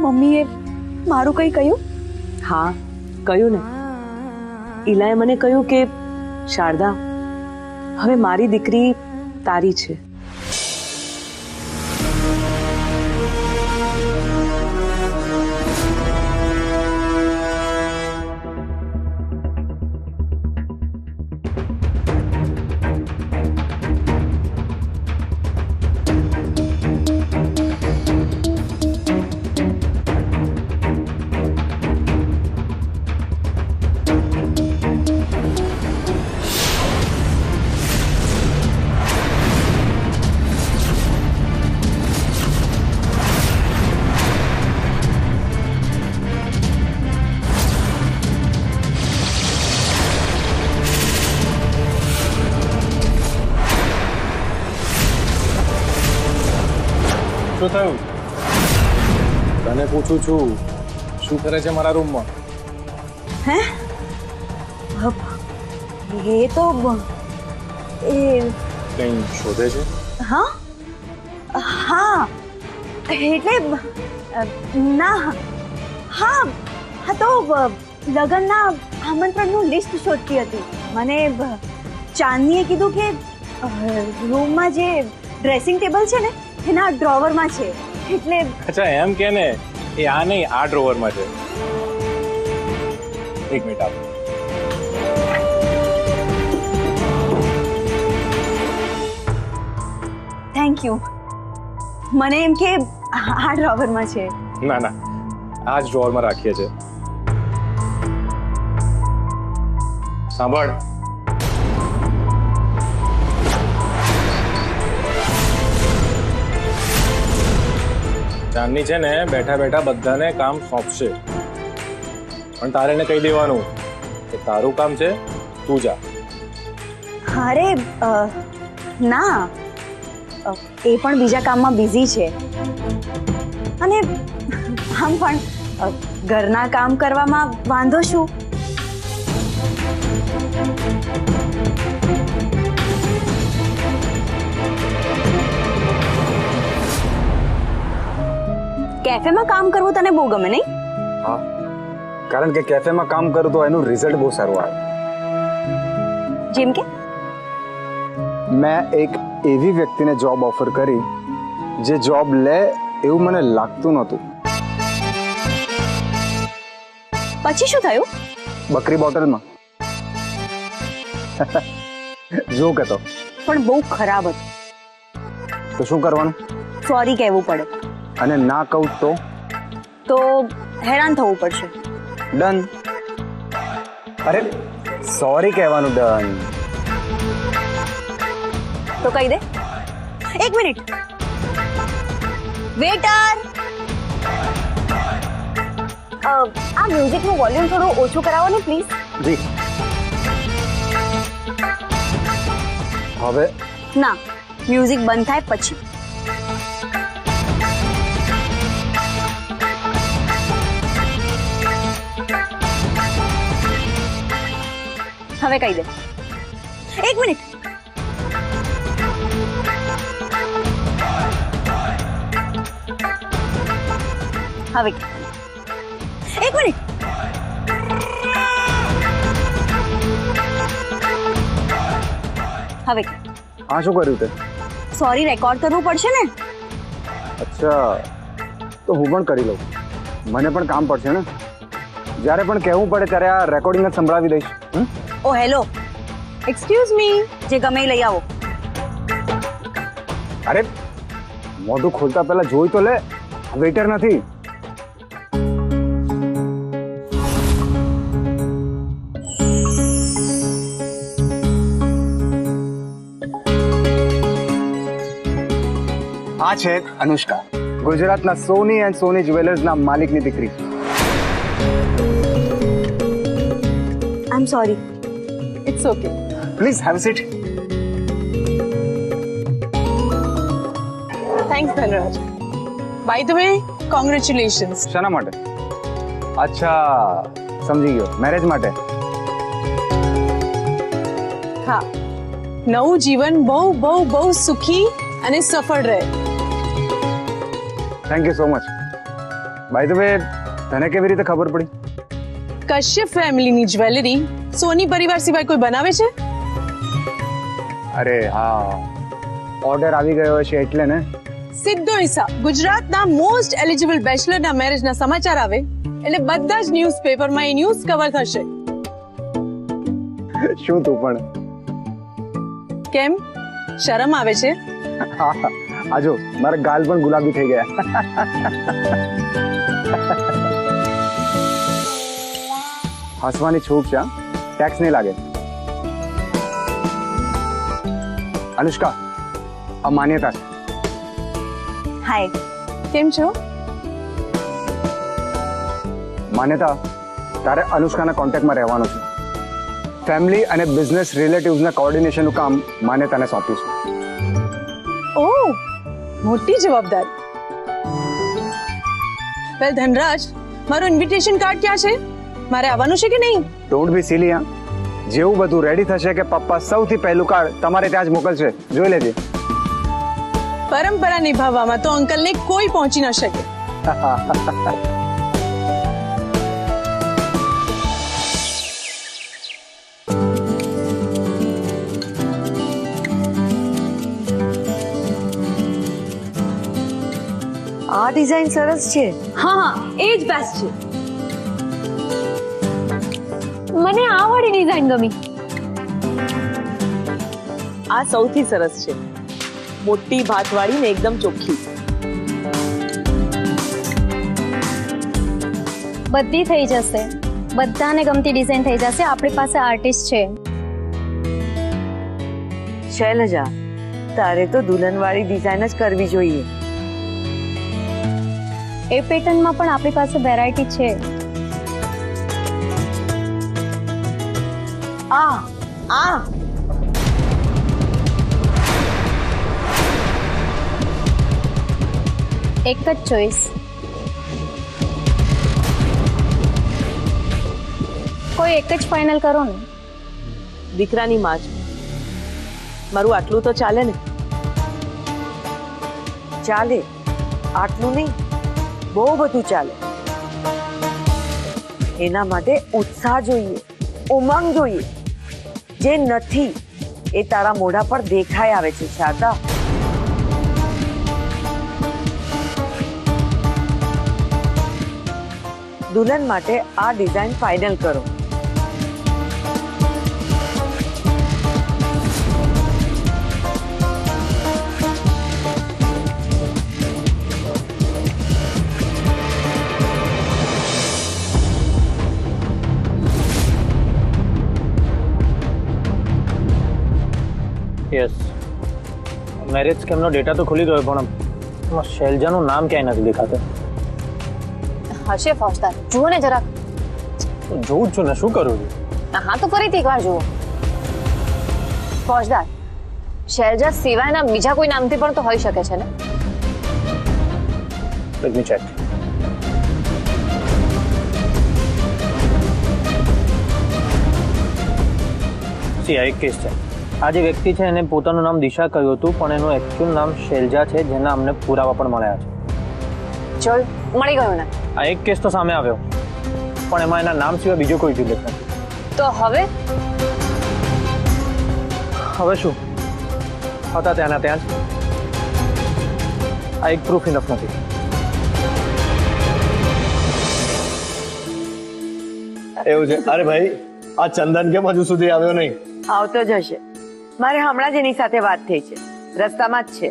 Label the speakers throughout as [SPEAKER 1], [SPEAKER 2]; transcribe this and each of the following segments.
[SPEAKER 1] મમ્મીએ મારું કંઈ કહ્યું?
[SPEAKER 2] હા કહ્યું ને. ઈલાએ મને કહ્યું કે શારદા, હવે મારી દીકરી તારી છે.
[SPEAKER 3] શું થયું? તને પૂછું છું, શું કરે છે મારા રૂમમાં?
[SPEAKER 1] હે? એ તો એ
[SPEAKER 3] કંઈ શોધે છે?
[SPEAKER 1] હા હા એટલે ના હા હા તો લગ્નના આમંત્રણનું લિસ્ટ શોધતી હતી. મને ચાંદનીએ કીધું કે રૂમમાં જે ડ્રેસિંગ ટેબલ છે ને એના ડ્રોવરમાં છે એટલે.
[SPEAKER 3] અચ્છા એમ કે ને, એ આ નહીં, આ ડ્રોવરમાં છે. એક મિનિટ આપ.
[SPEAKER 1] Thank you. મને એમ કે આ ડ્રોવરમાં છે.
[SPEAKER 3] ના ના, આ જ ડ્રોવરમાં રાખીએ છે. સાંભળ, ચાંદની છે ને બેઠા બેઠા બધાને કામ સોંપશે, પણ તારે એને કહી દેવાનું કે તારું કામ છે, તું જા.
[SPEAKER 1] અરે ના, એ પણ બીજા કામમાં બિઝી છે અને આમ પણ ઘરના કામ કરવામાં વાંધો શું? કેફેમાં કામ કરવું તને બહુ ગમે નહીં?
[SPEAKER 4] હા, કારણ કે કેફેમાં કામ કરું તો એનું રિઝલ્ટ બહુ સારું આવે.
[SPEAKER 1] જેમ કે
[SPEAKER 4] મેં એક એવી વ્યક્તિને જોબ ઓફર કરી જે જોબ લે એવું મને લાગતું નહોતું.
[SPEAKER 1] પછી શું થયું?
[SPEAKER 4] બકરી બોટલમાં જો કહેતો.
[SPEAKER 1] પણ બહુ ખરાબ હતું.
[SPEAKER 4] તો શું કરવાનું?
[SPEAKER 1] સોરી કહેવું પડે.
[SPEAKER 4] અને ના કહું
[SPEAKER 1] તો હેરાન થવું પડશે.
[SPEAKER 4] ડન. અરે સોરી કહેવાનું ડન.
[SPEAKER 1] તો કહી દે. એક મિનિટ. વેટર, આ મ્યુઝિકનું વોલ્યુમ થોડું ઓછું કરાવો ને પ્લીઝ.
[SPEAKER 4] જી. હવે
[SPEAKER 1] ના, મ્યુઝિક બંધ થાય પછી. હવે કહી દે. એક મિનિટ. હવે એક મિનિટ. હવે
[SPEAKER 4] આ શું કર્યું તે?
[SPEAKER 1] સોરી રેકોર્ડ કરવું પડશે ને.
[SPEAKER 4] અચ્છા, તો હું પણ કરી લઉં. મને પણ કામ પડશે ને. જ્યારે પણ કહેવું પડે ત્યારે આ રેકોર્ડિંગ જ સંભળાવી દઈશ.
[SPEAKER 1] ઓ હેલો, એક્સક્યુઝ મી, જે ગમે એ લઈ આવો.
[SPEAKER 4] અરે મોઢું ખોલતા પહેલા જોઈ તો લે, વેઇટર નથી. આ છે અનુષ્કા, ગુજરાતના સોની એન્ડ સોની જ્વેલર્સના માલિકની દીકરી.
[SPEAKER 1] I am sorry. It's okay.
[SPEAKER 4] Please have seat.
[SPEAKER 5] Thanks Dhanraj. By the way, congratulations.
[SPEAKER 4] શાના માટે? અચ્છા, સમજી ગયો, મેરેજ માટે.
[SPEAKER 5] હા, નવું જીવન બહુ બહુ બહુ સુખી અને સફળ રહે.
[SPEAKER 4] Thank you so much. ભાઈ તો તને કેવી રીતે ખબર પડી?
[SPEAKER 5] કશ્યપ ફેમિલીની જ્વેલરી સોની પરિવાર સિવાય કોઈ બનાવે છે?
[SPEAKER 4] અરે હા, ઓર્ડર આવી ગયો છે એટલે ને.
[SPEAKER 5] સીધો હિસાબ ગુજરાતના મોસ્ટ એલિજિબલ બેચલરના મેરેજના સમાચાર આવે એટલે બધા જ ન્યૂઝપેપરમાં એ ન્યૂઝ કવર થશે.
[SPEAKER 4] શું તું પણ?
[SPEAKER 5] કેમ શરમ આવે છે?
[SPEAKER 4] આજો મારા ગાલ પણ ગુલાબી થઈ ગયા. હસવાની છૂટ છે, ટેક્સ નહીં લાગે. અનુષ્કા, આ માન્યતા છે.
[SPEAKER 1] હાય.
[SPEAKER 5] કેમ છો?
[SPEAKER 4] માન્યતા, તારે અનુષ્કાના કોન્ટેક્ટમાં રહેવાનું છે. ફેમિલી અને બિઝનેસ રિલેટિવ્સના કોઓર્ડિનેશનનું કામ માન્યતાને સોંપ્યું છે.
[SPEAKER 5] ઓહ, મોટી જવાબદારી. વેલ ધનરાજ, મારું ઇન્વિટેશન કાર્ડ ક્યાં છે? મારે આવવાનું છે કે નહીં?
[SPEAKER 4] Don't be silly. હા, જેવું બધું રેડી થશે કે પપ્પા સૌથી પહેલું કાર્ડ તમારે ત્યાં જ મોકલશે. જોઈ લેજે.
[SPEAKER 5] પરંપરા નિભાવવામાં તો અંકલને કોઈ પહોંચી ન શકે.
[SPEAKER 2] આ ડિઝાઇન સરસ છે.
[SPEAKER 1] હા, એ જ બેસ્ટ છે. મને આ વાળી ડિઝાઇન ગમી.
[SPEAKER 2] આ સૌથી સરસ છે. મોટી ભાતવાળી ને એકદમ ચોખ્ખી.
[SPEAKER 6] બધી થઈ જશે, બધાને ગમતી ડિઝાઇન થઈ જશે. આપણી પાસે આર્ટિસ્ટ છે.
[SPEAKER 2] શૈલજા, તારે તો દુલ્હનવાળી ડિઝાઇન જ કરવી જોઈએ.
[SPEAKER 6] એ પેટર્નમાં પણ આપણી પાસે વેરાયટી છે.
[SPEAKER 2] આ આ
[SPEAKER 6] એક જ ચોઈસ. કોઈ એક જ ફાઇનલ કરો ને.
[SPEAKER 2] દીકરાની માં છે. મારું આટલું તો ચાલે ને? ચાલે, આટલું નહીં, બહુ બધું ચાલે. એના માટે ઉત્સાહ જોઈએ, ઉમંગ જોઈએ. જે નથી એ તારા મોઢા પર દેખાઈ આવે છે. શારદા, દુલ્હન માટે આ ડિઝાઇન ફાઇનલ કરો.
[SPEAKER 7] યસ, મેરેજ સ્કેમનો ડેટા તો ખુલી ગયો પણ એમાં શૈલજાનું નામ ક્યાંય નથી દેખાતું.
[SPEAKER 6] હશે ફોજદાર, જુઓ ને જરાક.
[SPEAKER 7] જોઉં જ છું ને, શું કરું છું?
[SPEAKER 6] હા તો ફરીથી એકવાર જુઓ. ફોજદાર, શૈલજા સિવાયના બીજા કોઈ નામથી પણ તો હોઈ શકે છે ને?
[SPEAKER 7] Let me check. સી આ એક કેસ છે. આ જે વ્યક્તિ છે એને પોતાનું નામ દિશા કહ્યું હતું પણ એનું એકચ્યુઅલ નામ શૈલજા છે, જેના અમને પુરાવા પણ મળ્યા છે.
[SPEAKER 6] જોયું, મળી ગયું ને?
[SPEAKER 7] આ એક કેસ તો સામે આવ્યો પણ એમાં એના નામ સિવાય બીજો કોઈ ઉલ્લેખ નથી.
[SPEAKER 6] તો હવે
[SPEAKER 7] હવે શું? હતા ત્યાંના ત્યાં જ. આ એક પ્રૂફ ઇનફ નથી.
[SPEAKER 8] એવું છે? અરે ભાઈ, આ ચંદન કેમ હજુ સુધી આવ્યો નહીં?
[SPEAKER 2] આવતો જ હશે. મારે હમણાં જ એની સાથે વાત થઈ છે, રસ્તામાં જ છે.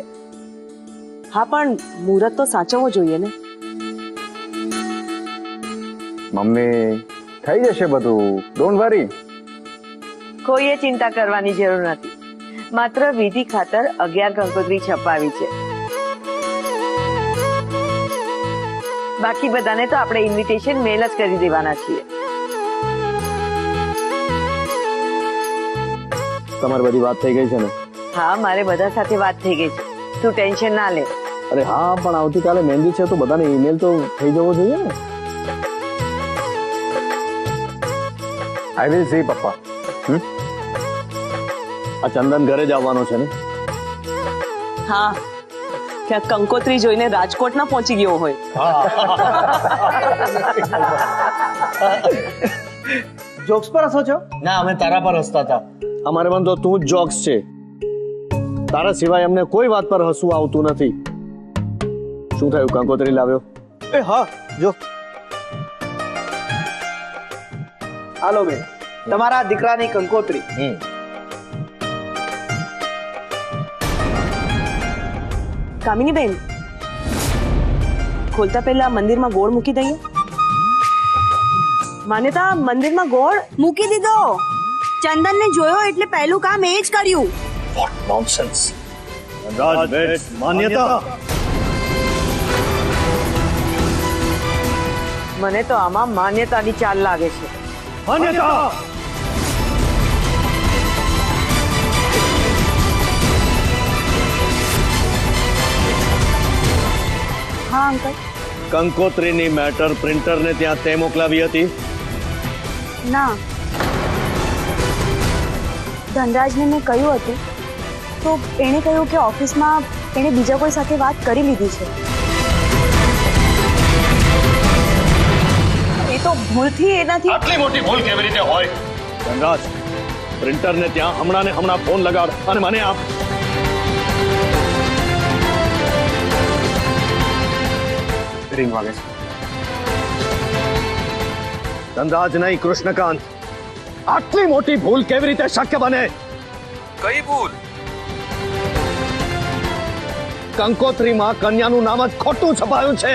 [SPEAKER 2] હા, પણ મુહૂર્ત તો સાચવવો જોઈએ ને.
[SPEAKER 4] મમ્મી, થઈ જશે બધું, ડોન્ટ વરી.
[SPEAKER 2] કોઈએ ચિંતા કરવાની જરૂર નથી. માત્ર વિધિ ખાતર 11 કંકોત્રી છપાવી છે. બાકી બધાને તો આપણે ઇન્વિટેશન મેલ જ કરી દેવાના છીએ.
[SPEAKER 8] તમારી બધી વાત થઈ ગઈ છે ને?
[SPEAKER 2] હા, મારે બધા સાથે વાત થઈ ગઈ છે. તું ટેન્શન ના લે.
[SPEAKER 8] અરે હા, પણ આવતીકાલે મહેંદી છે તો બધાને ઈમેલ તો થઈ જવો જોઈએ ને.
[SPEAKER 4] આઈ વિલ સી પપ્પા.
[SPEAKER 8] આ ચંદન ઘરે જ આવવાનો છે ને?
[SPEAKER 2] હા, કે આ કંકોત્રી જોઈને રાજકોટ ના પહોંચી ગયો હોય.
[SPEAKER 7] જોક્સ પર હસો છો?
[SPEAKER 8] ના, અમે તારા પર હસતા હતા. અમારે પણ તો તું જ જોક્સ છે. તારા સિવાય અમને કોઈ વાત પર હસવું આવતું નથી. શું થયું, કંકોત્રી લાવ્યો?
[SPEAKER 7] એ હા, જો હાલો બેન, તમારા દીકરાની કંકોત્રી.
[SPEAKER 2] કામિની બેન, ખોલતા પહેલા મંદિરમાં ગોળ મૂકી દઈએ. માન્યતા, મંદિરમાં ગોળ
[SPEAKER 1] મૂકી દીધો. ચંદનને જોયો એટલે પહેલું કામ એ જ કર્યું.
[SPEAKER 8] નોનસેન્સ. રાજ, માન્યતા.
[SPEAKER 2] મને તો આમાં માન્યતાની ચાલ લાગે છે.
[SPEAKER 8] માન્યતા.
[SPEAKER 1] હા અંકલ.
[SPEAKER 8] કંકોત્રીની મેટર પ્રિન્ટરને ત્યાં તે મોકલાવી હતી?
[SPEAKER 1] ના, ધનરાજને મેં કહ્યું હતું તો એણે કહ્યું કે ઓફિસમાં એણે બીજા કોઈ સાથે વાત કરી લીધી છે.
[SPEAKER 2] એ તો ભૂલથી એનાથી.
[SPEAKER 8] આટલી મોટી ભૂલ કેવી રીતે હોય? ધનરાજ, પ્રિન્ટરને ત્યાં હમણાં ને હમણાં ફોન લગાડ અને મને આપ.
[SPEAKER 4] રિંગ વાગે છે.
[SPEAKER 8] ધનરાજ નહીં, કૃષ્ણકાંત, આટલી મોટી ભૂલ કેવી રીતે શક્ય બને?
[SPEAKER 9] કઈ ભૂલ?
[SPEAKER 8] કંકોત્રીમાં કન્યાનું નામ જ ખોટું છપાયું છે.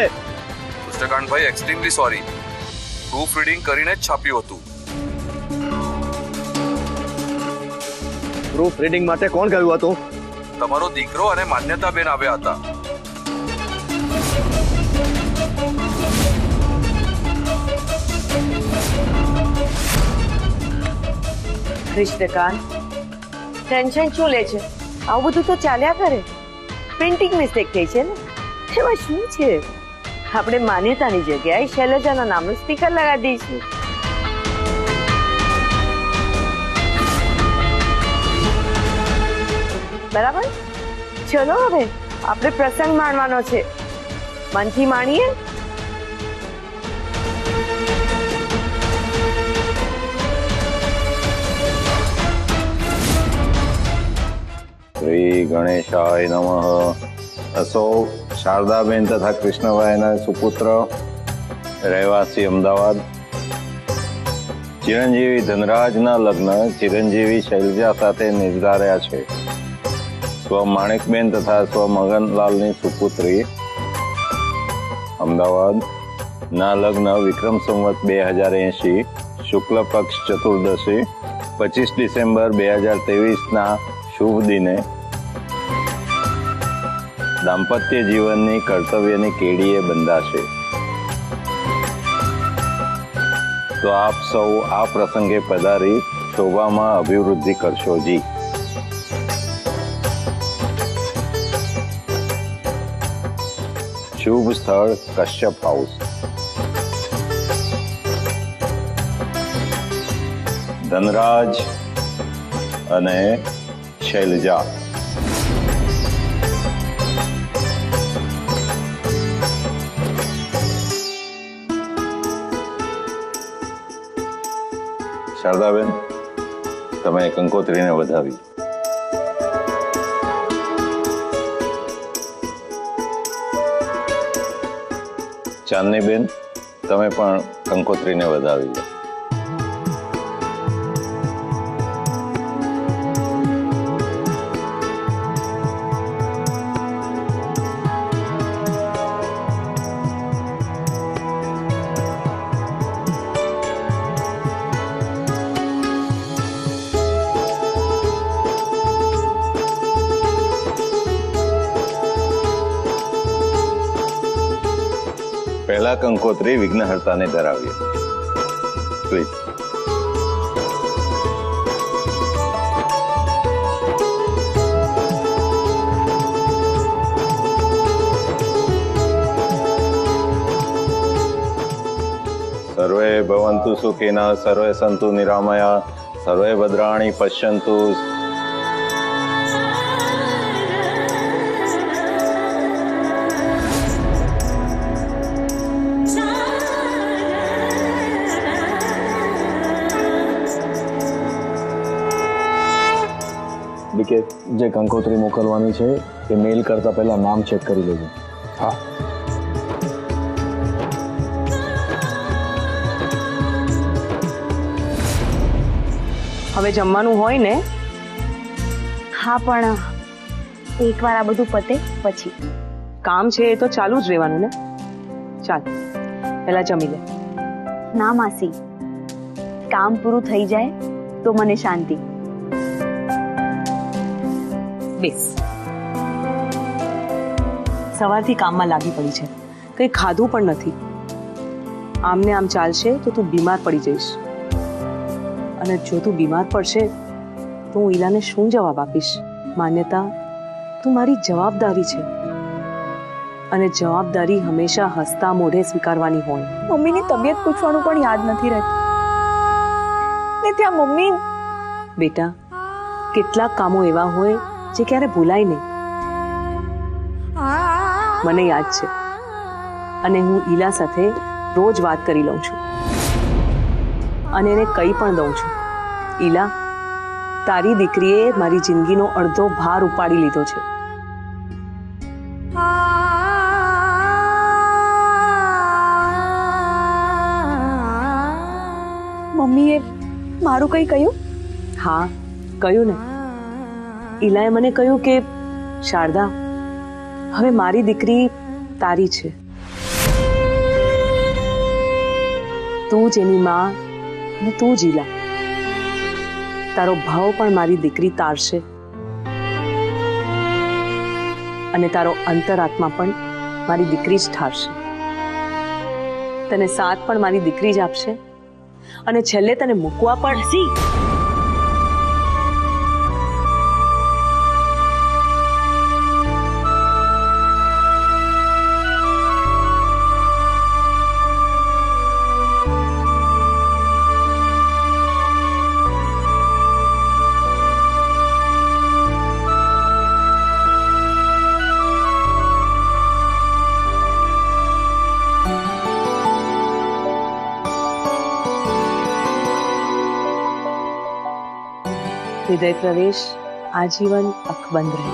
[SPEAKER 9] Krishnakantbhai, extremely sorry. Proof reading કરીને જ છાપ્યું હતું.
[SPEAKER 8] પ્રૂફ રીડિંગ માટે કોણ ગયું હતું?
[SPEAKER 9] તમારો દીકરો અને માન્યતાબેન આવ્યા હતા.
[SPEAKER 2] કૃષ્ણકાંત, ટેન્શન શું લે છે? આવું બધું તો ચાલ્યા કરે. પ્રિન્ટિંગ મિસ્ટેક થઈ છે ને, એમાં શું છે? આપણે માન્યતાની જગ્યાએ શૈલજાના નામનું સ્ટીકર લગાવી દઈશું. બરાબર? ચલો હવે આપણે પ્રસંગ માણવાનો છે. મનથી માણીએ.
[SPEAKER 3] શ્રી ગણેશાય નમઃ. અસો શારદાબેન તથા કૃષ્ણભાઈના સુપુત્ર, રહેવાસી અમદાવાદ. ચિરંજીવી ધનરાજના લગ્ન ચિરંજીવી શૈલજા સાથે નિર્ધાર્યા છે. સ્વ માણેકબેન તથા સ્વ મગનલાલની સુપુત્રી, અમદાવાદ ના લગ્ન વિક્રમ સંવત 2080 શુક્લ પક્ષ ચતુર્દશી 25 ડિસેમ્બર 2023 ના શુભ દિને દાંપત્ય જીવનની કર્તવ્યની કેડીએ બંધાશે. તો આપ સૌ આ પ્રસંગે પધારી શોભામાં અભિવૃદ્ધિ કરશો જી. શુભ સ્થળ કશ્યપ હાઉસ. ધનરાજ અને શૈલજા. શારદાબેન, તમે કંકોત્રીને વધાવી. ચાંદનીબેન, તમે પણ કંકોત્રીને વધાવી. પહેલા કંકોત્રી વિઘ્નહર્તાને ધરાવીએ. પ્લીઝ. સર્વે ભવન્તુ સુખિનઃ, સર્વે સંતુ નિરામયા, સર્વે ભદ્રાણિ પશ્યન્તુ.
[SPEAKER 8] કે જે કંકોત્રી મોકલવાની છે એ મેલ કરતા પહેલા નામ ચેક કરી લેજો.
[SPEAKER 4] હા.
[SPEAKER 5] હવે જમવાનું હોય ને?
[SPEAKER 1] હા, પણ એકવાર આ બધું પતે પછી.
[SPEAKER 5] કામ છે એ તો ચાલુ જ રહેવાનું ને. ચાલ પહેલા જમી લે.
[SPEAKER 1] ના માસી, કામ પૂરું થઈ જાય તો મને શાંતિ.
[SPEAKER 5] બેસ. સવારથી કામમાં લાગી પડી છે, કંઈ ખાધું પણ નથી. આમને આમ ચાલશે તો તું બીમાર પડી જઈશ, અને જો તું બીમાર પડશે તો હું ઈલાને શું જવાબ આપીશ? માન્યતા, તું મારી જવાબદારી છે, અને જવાબદારી હંમેશા હસતા મોઢે સ્વીકારવાની હોય.
[SPEAKER 1] મમ્મીની તબિયત પૂછવાનું પણ યાદ નથી રહેતું ને ત્યાં મમ્મી.
[SPEAKER 5] બેટા, કેટલાક કામો એવા હોય જે ક્યારે ભૂલાય નહીં. મને યાદ છે, અને હું ઈલા સાથે રોજ વાત કરી લઉં છું, અને એને કંઈ પણ દઉં છું. ઈલા, તારી દીકરીએ મારી જિંદગીનો અડધો ભાર ઉપાડી લીધો છે.
[SPEAKER 1] મમ્મીએ મારું કંઈ કહ્યું?
[SPEAKER 5] હા, કહ્યું ને. ઈલાએ મને કહ્યું કે શારદા, હવે મારી દીકરી તારી છે. તું જ એની માં, અને તું જ ઈલા. તારો ભાવ પણ મારી દીકરી તારશે, અને તારો અંતરાત્મા પણ મારી દીકરી જ ઠારશે. તને સાથ પણ મારી દીકરી જ આપશે, અને છેલ્લે તને મૂકવા પણ. હૃદય પ્રવેશ આજીવન અકબંધ રહે.